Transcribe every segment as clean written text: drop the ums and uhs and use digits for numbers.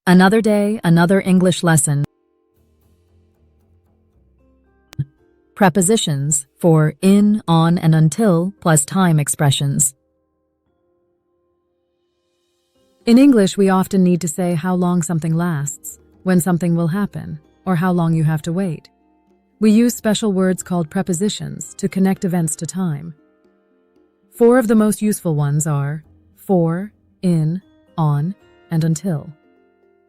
Another day, another English lesson. Prepositions for in, on, and until plus time expressions. In English, we often need to say how long something lasts, when something will happen, or how long you have to wait. We use special words called prepositions to connect events to time. 4 of the most useful ones are for, in, on, and until.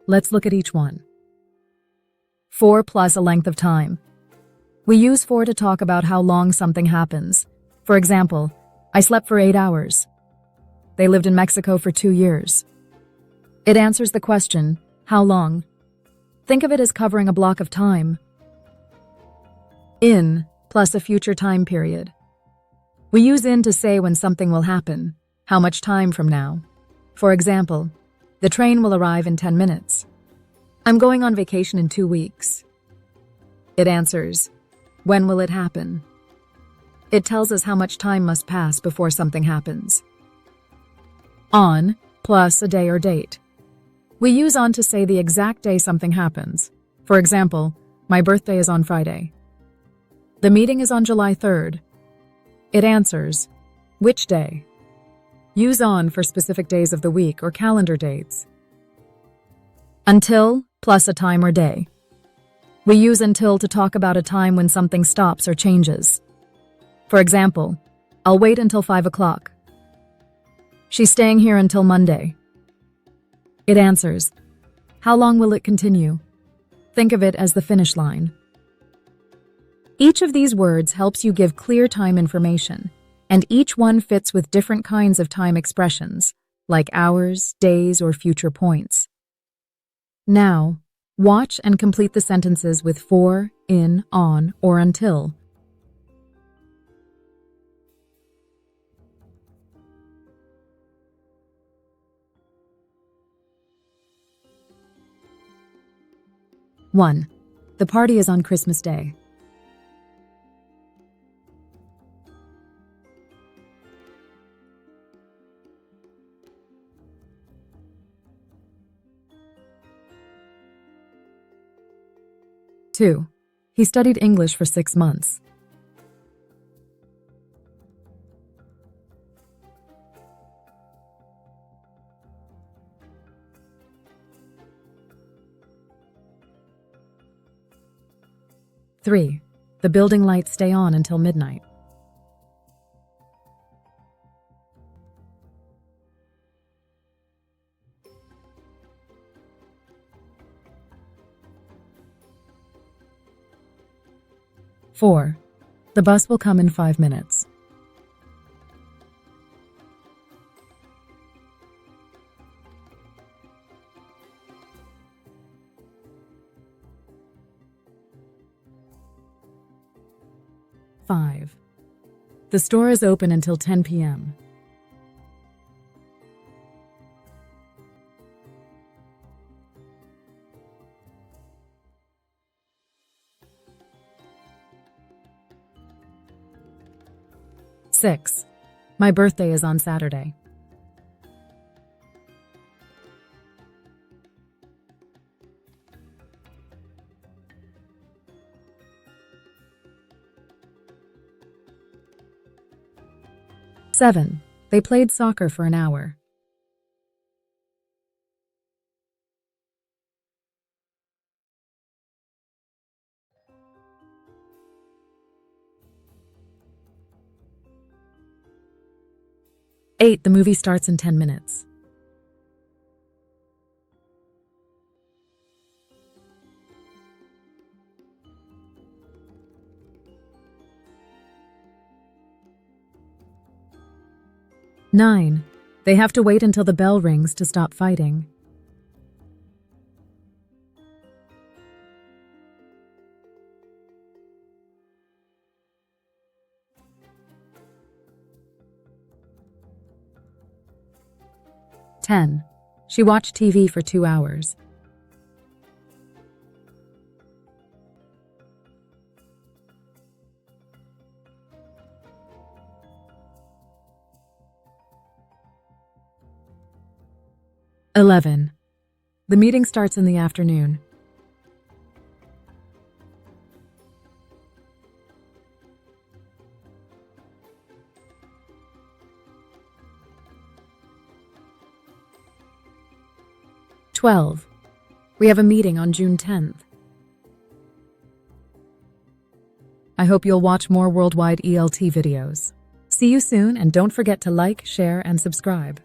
Let's look at each one. For plus a length of time. We use for to talk about how long something happens. For example, I slept for 8 hours. They lived in Mexico for 2 years. It answers the question, how long? Think of it as covering a block of time. In plus a future time period. We use in to say when something will happen, how much time from now. For example, the train will arrive in 10 minutes. I'm going on vacation in 2 weeks. It answers, when will it happen? It tells us how much time must pass before something happens. On plus a day or date. We use on to say the exact day something happens. For example, my birthday is on Friday. The meeting is on July 3rd. It answers, which day? Use on for specific days of the week or calendar dates. Until plus a time or day. We use until to talk about a time when something stops or changes. For example, I'll wait until 5 o'clock. She's staying here until Monday. It answers, how long will it continue? Think of it as the finish line. Each of these words helps you give clear time information, and each one fits with different kinds of time expressions, like hours, days, or future points. Now, watch and complete the sentences with for, in, on, or until. One, the party is on Christmas Day. 2, he studied English for 6 months. 3, the building lights stay on until midnight. 4, the bus will come in 5 minutes. 5, the store is open until 10 p.m. 6, my birthday is on Saturday. 7, they played soccer for an hour. 8, the movie starts in 10 minutes. 9, they have to wait until the bell rings to stop fighting. 10, she watched TV for 2 hours. 11, The meeting starts in the afternoon. "12. We have a meeting on June 10th. I hope you'll watch more worldwide ELT videos. See you soon, and don't forget to like, share, and subscribe.